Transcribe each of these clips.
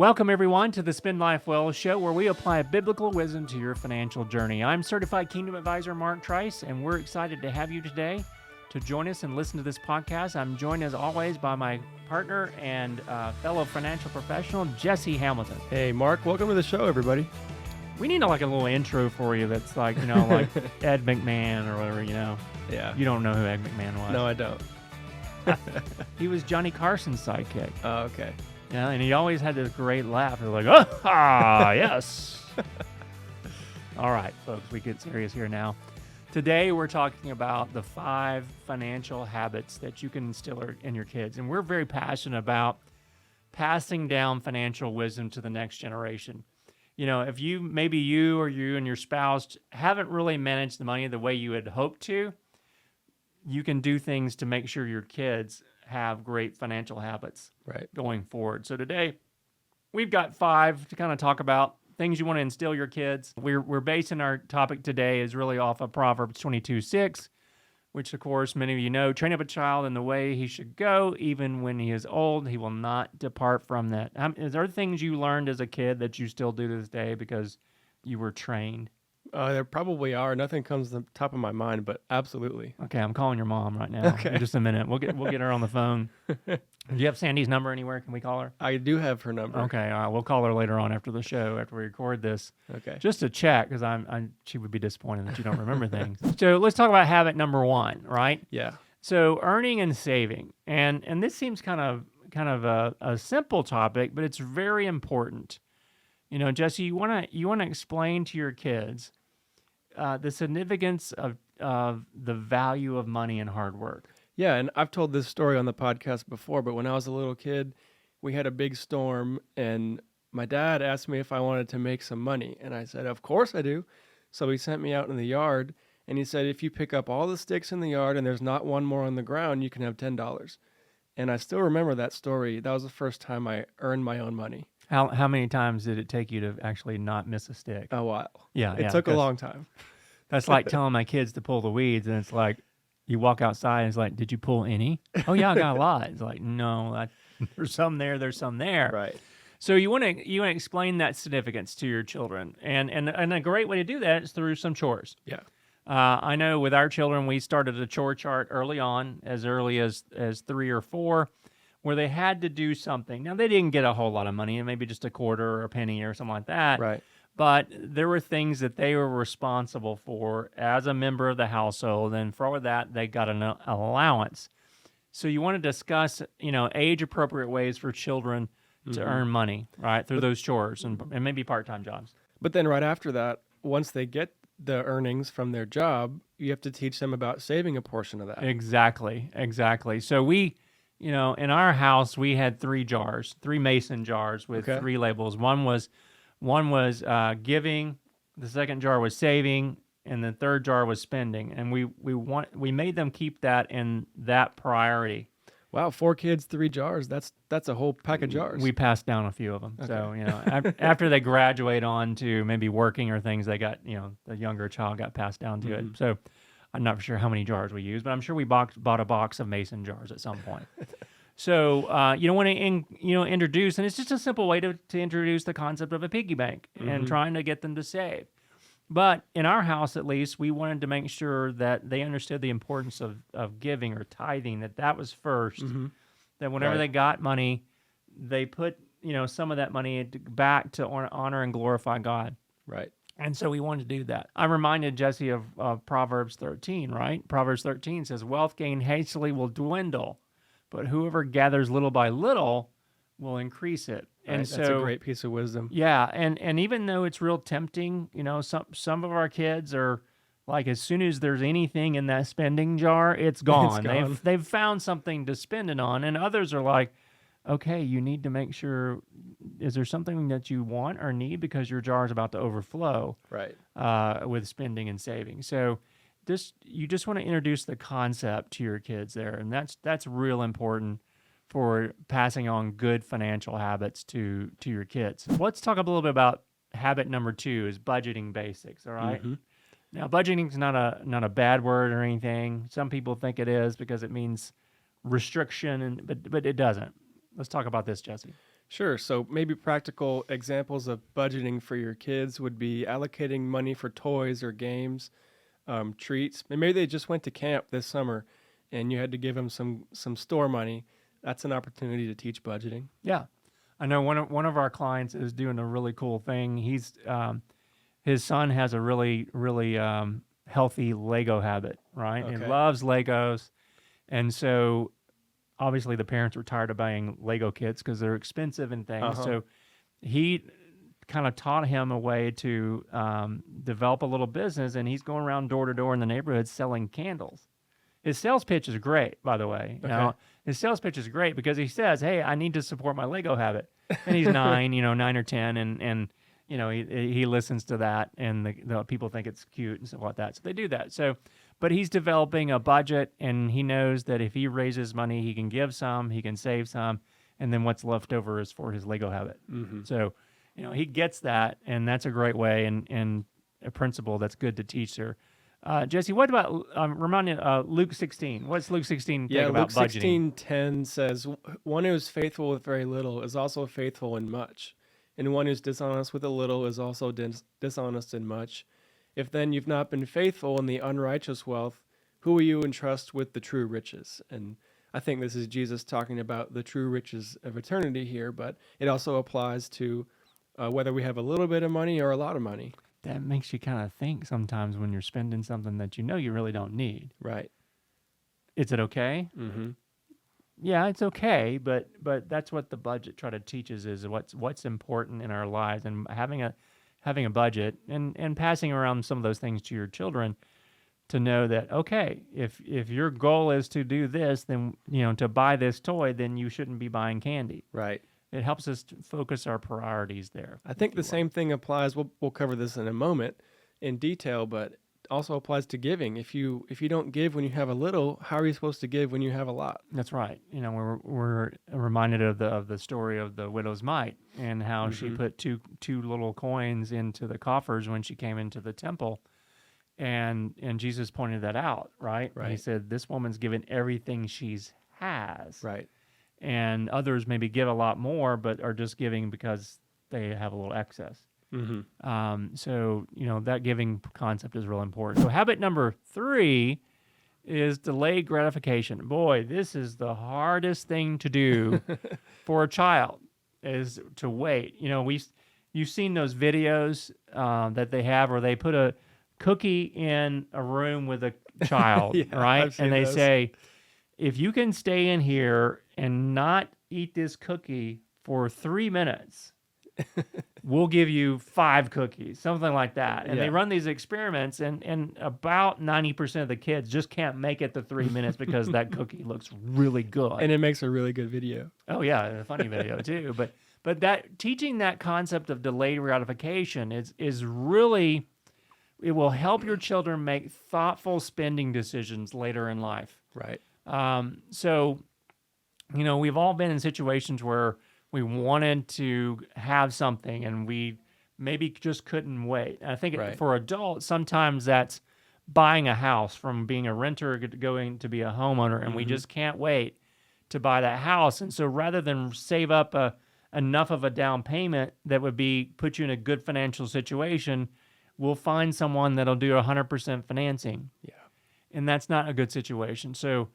Welcome, everyone, to the Spend Life Well show, where we apply biblical wisdom to your financial journey. I'm Certified Kingdom Advisor Mark Trice, and we're excited to have you today to join us and listen to this podcast. I'm joined, as always, by my partner and fellow financial professional, Jesse Hamilton. Hey, Mark. Welcome to the show, everybody. We need like a little intro for you that's like, like Ed McMahon or whatever, Yeah. You don't know who Ed McMahon was. No, I don't. He was Johnny Carson's sidekick. Oh, okay. Yeah, and he always had this great laugh. They're like, ah, yes. All right, folks, we get serious here now. Today, we're talking about the 5 financial habits that you can instill in your kids. And we're very passionate about passing down financial wisdom to the next generation. If maybe you or you and your spouse haven't really managed the money the way you had hoped to, you can do things to make sure your kids have great financial habits going forward. So today, we've got 5 to kind of talk about things you want to instill your kids. We're basing our topic today is really off of Proverbs 22:6, which, of course, many of you know, train up a child in the way he should go, even when he is old, he will not depart from that. Is there things you learned as a kid that you still do to this day because you were trained? There probably are. Nothing comes to the top of my mind, but absolutely. Okay, I'm calling your mom right now. Okay. In just a minute. We'll get her on the phone. Do you have Sandy's number anywhere? Can we call her? I do have her number. Okay, all right. We'll call her later on after the show, after we record this. Okay. Just to check, because she would be disappointed that you don't remember things. So let's talk about habit number 1, right? Yeah. So earning and saving, and this seems kind of a simple topic, but it's very important. Jesse, you wanna explain to your kids the significance of the value of money and hard work. Yeah, and I've told this story on the podcast before, but when I was a little kid, we had a big storm, and my dad asked me if I wanted to make some money, and I said, of course I do. So he sent me out in the yard, and he said, if you pick up all the sticks in the yard and there's not one more on the ground, you can have $10. And I still remember that story. That was the first time I earned my own money. How many times did it take you to actually not miss a stick? A while. Yeah, It took a long time. That's like telling my kids to pull the weeds, and it's like, you walk outside, and it's like, did you pull any? Oh, yeah, I got a lot. It's like, no, there's some there, there's some there. Right. So you want to explain that significance to your children, and a great way to do that is through some chores. Yeah. I know with our children, we started a chore chart early on, as early as 3 or 4, where they had to do something. Now, they didn't get a whole lot of money, maybe just a quarter or a penny or something like that. Right. But there were things that they were responsible for as a member of the household, and for that, they got an allowance. So you want to discuss, age-appropriate ways for children to earn money, right, through those chores and maybe part-time jobs. But then right after that, once they get the earnings from their job, you have to teach them about saving a portion of that. Exactly. So we, in our house, we had 3 mason jars with 3 labels. One was giving, the second jar was saving, and the third jar was spending. And we made them keep that in that priority. Wow, 4 kids, 3 jars. That's a whole pack of jars. We passed down a few of them. Okay. So, after they graduate on to maybe working or things, they got, the younger child got passed down to it. So I'm not sure how many jars we used, but I'm sure we bought a box of mason jars at some point. So you don't want to introduce, and it's just a simple way to introduce the concept of a piggy bank and trying to get them to save. But in our house, at least, we wanted to make sure that they understood the importance of giving or tithing, that was first, that whenever they got money, they put, some of that money back to honor and glorify God. Right. And so we wanted to do that. I reminded Jesse of Proverbs 13, right? Proverbs 13 says, wealth gained hastily will dwindle, but whoever gathers little by little will increase it. Right. And That's a great piece of wisdom. Yeah, and even though it's real tempting, some of our kids are like, as soon as there's anything in that spending jar, it's gone. It's gone. They've found something to spend it on, and others are like, okay, you need to make sure, is there something that you want or need because your jar is about to overflow, right? With spending and saving. So you just want to introduce the concept to your kids there, and that's real important for passing on good financial habits to your kids. Let's talk a little bit about habit number 2 is budgeting basics, all right? Now, budgeting is not a bad word or anything. Some people think it is because it means restriction, but it doesn't. Let's talk about this, Jesse. Sure. So maybe practical examples of budgeting for your kids would be allocating money for toys or games, treats. And maybe they just went to camp this summer, and you had to give them some store money. That's an opportunity to teach budgeting. Yeah. I know one of our clients is doing a really cool thing. His son has a really healthy Lego habit, right? He Okay. loves Legos, and so obviously the parents were tired of buying Lego kits because they're expensive and things. Uh-huh. So he kind of taught him a way to develop a little business, and he's going around door to door in the neighborhood selling candles. His sales pitch is great, by the way. Okay. Now, his sales pitch is great because he says, "Hey, I need to support my Lego habit," and he's 9 or 10, and he listens to that, and the people think it's cute and stuff like that. So they do that. So, but he's developing a budget, and he knows that if he raises money, he can give some, he can save some, and then what's left over is for his Lego habit. Mm-hmm. So, he gets that, and that's a great way and a principle that's good to teach there. Jesse, what about remind me Luke 16? What's Luke 16 Yeah, think about Luke budgeting? 16:10 says, "One who is faithful with very little is also faithful in much, and one who's dishonest with a little is also dishonest in much. If then you've not been faithful in the unrighteous wealth, who will you entrust with the true riches?" And I think this is Jesus talking about the true riches of eternity here, but it also applies to whether we have a little bit of money or a lot of money. That makes you kind of think sometimes when you're spending something that you really don't need. Right. Is it okay? Mm-hmm. Yeah, it's okay, but that's what the budget try to teaches is what's important in our lives, and having a budget and passing around some of those things to your children to know that, okay, if your goal is to do this, then to buy this toy, then you shouldn't be buying candy. Right. It helps us to focus our priorities there. I think the same thing applies. We'll cover this in a moment in detail, but also applies to giving. If you don't give when you have a little, how are you supposed to give when you have a lot? That's right. We're reminded of the story of the widow's mite and how she put two little coins into the coffers when she came into the temple, and Jesus pointed that out, right? Right. And he said, "This woman's given everything she's has." Right. And others maybe give a lot more, but are just giving because they have a little excess. Mm-hmm. So that giving concept is real important. So habit number 3 is delayed gratification. Boy, this is the hardest thing to do for a child, is to wait. You've seen those videos that they have where they put a cookie in a room with a child, Yeah, right? I've seen And they those. say, if you can stay in here and not eat this cookie for 3 minutes, we'll give you 5 cookies, something like that. And Yeah. they run these experiments, and about 90% of the kids just can't make it to 3 minutes because that cookie looks really good. And it makes a really good video. Oh yeah, a funny video too. But that teaching that concept of delayed gratification is really, it will help your children make thoughtful spending decisions later in life. Right. So, we've all been in situations where we wanted to have something and we maybe just couldn't wait. And I think Right. for adults, sometimes that's buying a house from being a renter going to be a homeowner, and we just can't wait to buy that house. And so rather than save up enough of a down payment that would put you in a good financial situation, we'll find someone that'll do 100% financing. Yeah. And that's not a good situation. So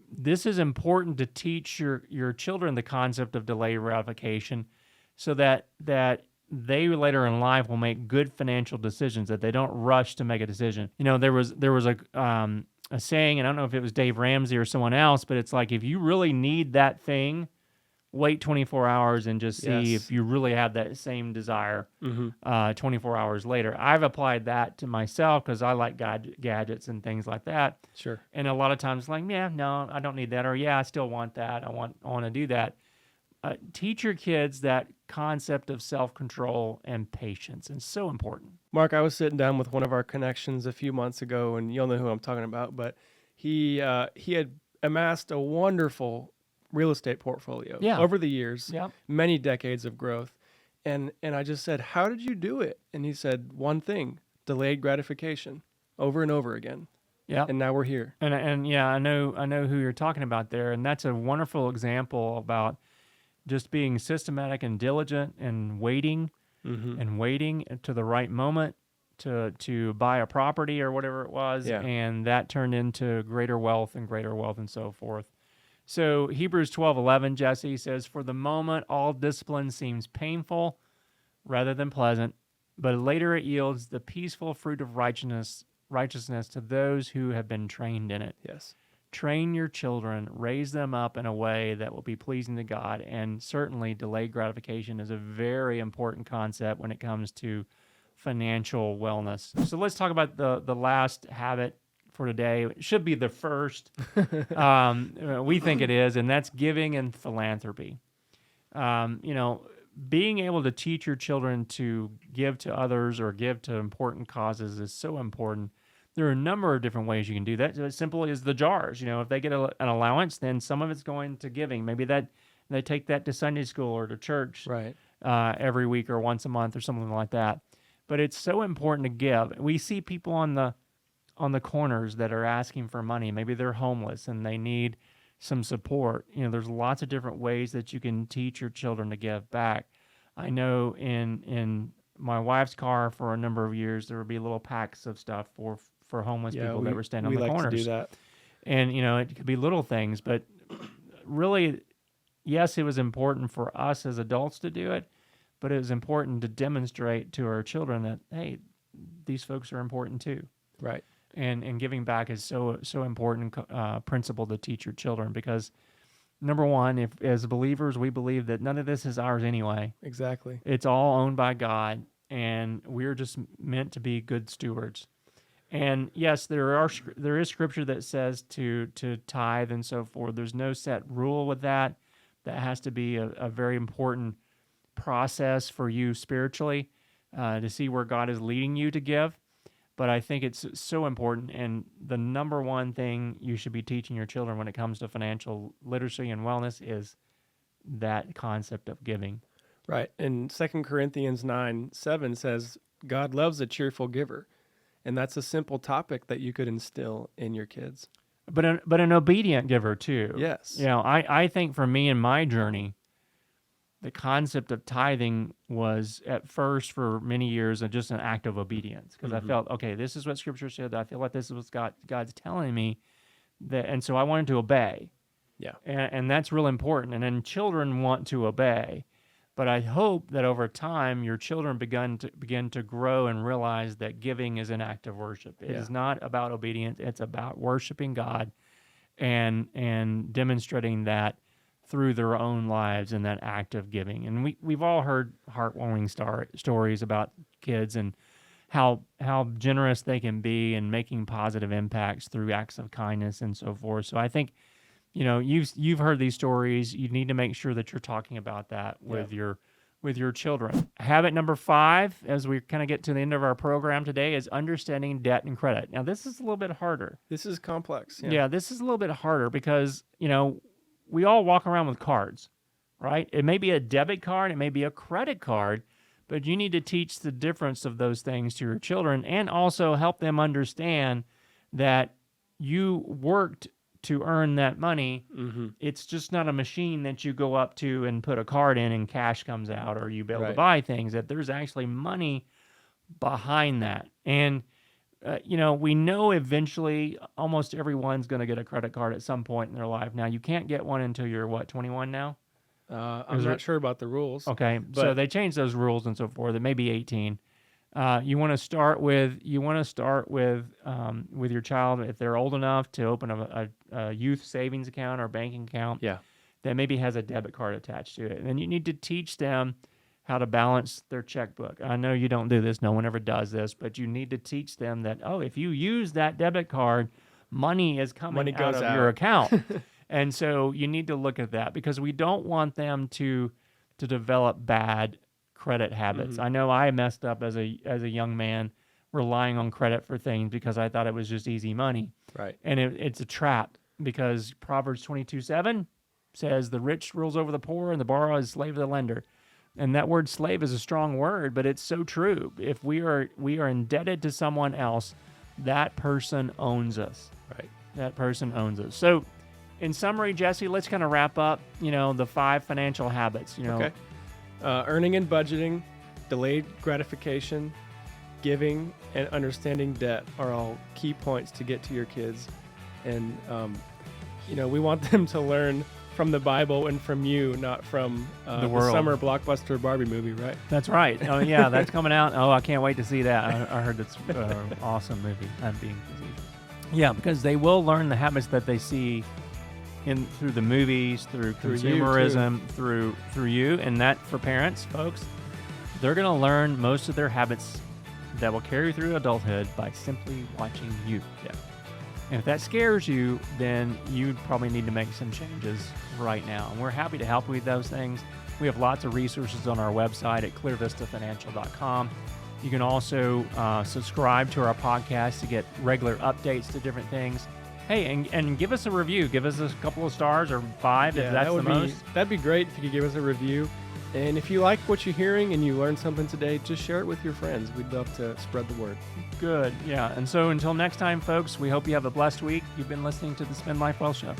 this is important to teach your children the concept of delayed gratification, so that they later in life will make good financial decisions, that they don't rush to make a decision. There was a saying, and I don't know if it was Dave Ramsey or someone else, but it's like, if you really need that thing, wait 24 hours and just see Yes. if you really have that same desire 24 hours later. I've applied that to myself because I like gadgets and things like that. Sure. And a lot of times, like, yeah, no, I don't need that, or yeah, I still want that. I want to do that. Teach your kids that concept of self-control and patience. It's so important. Mark, I was sitting down with one of our connections a few months ago, and you'll know who I'm talking about, but he had amassed a wonderful real estate portfolio over the years, many decades of growth. And I just said, "How did you do it?" And he said, "One thing, delayed gratification, over and over again." Yeah. And now we're here. And yeah, I know who you're talking about there, and that's a wonderful example about just being systematic and diligent and waiting to the right moment to buy a property or whatever it was, and that turned into greater wealth and so forth. So Hebrews 12:11, Jesse says, "For the moment, all discipline seems painful rather than pleasant, but later it yields the peaceful fruit of righteousness to those who have been trained in it." Yes. Train your children, raise them up in a way that will be pleasing to God, and certainly delayed gratification is a very important concept when it comes to financial wellness. So let's talk about the last habit for today. It should be the first. We think it is, and that's giving and philanthropy. Being able to teach your children to give to others or give to important causes is so important. There are a number of different ways you can do that. So as simple as the jars. If they get an allowance, then some of it's going to giving. Maybe that they take that to Sunday school or to church every week or once a month or something like that. But it's so important to give. We see people on the corners that are asking for money. Maybe they're homeless and they need some support. There's lots of different ways that you can teach your children to give back. I know in my wife's car for a number of years, there would be little packs of stuff for homeless people that were standing on the corners. We like to do that. And, it could be little things, but really, yes, it was important for us as adults to do it, but it was important to demonstrate to our children that, hey, these folks are important too. Right. And giving back is so important principle to teach your children, because number one, if as believers we believe that none of this is ours anyway. Exactly. It's all owned by God, and we're just meant to be good stewards. And yes, there is scripture that says to tithe and so forth. There's no set rule with that. That has to be a very important process for you spiritually to see where God is leading you to give. But I think it's so important, and the number one thing you should be teaching your children when it comes to financial literacy and wellness is that concept of giving. Right. And 2 Corinthians 9:7 says, God loves a cheerful giver. And that's a simple topic that you could instill in your kids. But an obedient giver too. Yes. I think for me in my journey, the concept of tithing was at first for many years just an act of obedience, because I felt, okay, this is what Scripture said. I feel like this is what God's telling me, and so I wanted to obey. Yeah. And that's real important. And then children want to obey. But I hope that over time, your children begin to grow and realize that giving is an act of worship. It is not about obedience. It's about worshiping God and demonstrating that through their own lives in that act of giving. And we've all heard heartwarming stories about kids and how generous they can be in making positive impacts through acts of kindness and so forth. So I think, you've heard these stories. You need to make sure that you're talking about that with your children. Habit number 5, as we kind of get to the end of our program today, is understanding debt and credit. Now, this is a little bit harder. This is complex. Yeah, this is a little bit harder because, we all walk around with cards, right? It may be a debit card, it may be a credit card, but you need to teach the difference of those things to your children and also help them understand that you worked to earn that money. It's just not a machine that you go up to and put a card in and cash comes out, or you be able to buy things, that there's actually money behind that. And, we know eventually almost everyone's going to get a credit card at some point in their life. Now, you can't get one until you're, 21 now? I'm not sure about the rules. Okay, so they changed those rules and so forth. It may be 18. You want to start with your child, if they're old enough to open a youth savings account or banking account that maybe has a debit card attached to it. And then you need to teach them how to balance their checkbook. I know you don't do this. No one ever does this. But you need to teach them that, if you use that debit card, money is coming out of your account. And so you need to look at that, because we don't want them to develop bad credit habits. I know I messed up as a young man relying on credit for things because I thought it was just easy money. Right. And it's a trap, because Proverbs 22:7 says the rich rules over the poor and the borrower is slave to the lender. And that word slave is a strong word, but it's so true. If we are indebted to someone else, that person owns us. Right. That person owns us. So in summary, Jesse, let's kind of wrap up, the 5 financial habits, Okay. Earning and budgeting, delayed gratification, giving, and understanding debt are all key points to get to your kids. And, we want them to learn from the Bible and from you, not from the world. summer blockbuster Barbie movie, right? That's right. Oh, yeah, that's coming out. Oh, I can't wait to see that. I heard it's an awesome movie. I'm being facetious. Yeah, because they will learn the habits that they see through the movies, through consumerism, through you, and that for parents, folks, they're going to learn most of their habits that will carry through adulthood by simply watching you. Yeah. And if that scares you, then you probably need to make some changes right now. And we're happy to help you with those things. We have lots of resources on our website at clearvistafinancial.com. You can also subscribe to our podcast to get regular updates to different things. Hey, and give us a review. Give us a couple of stars or 5 if that's the most. That'd be great if you could give us a review. And if you like what you're hearing and you learned something today, just share it with your friends. We'd love to spread the word. Good. Yeah. And so until next time, folks, we hope you have a blessed week. You've been listening to the Spend Life Well Show.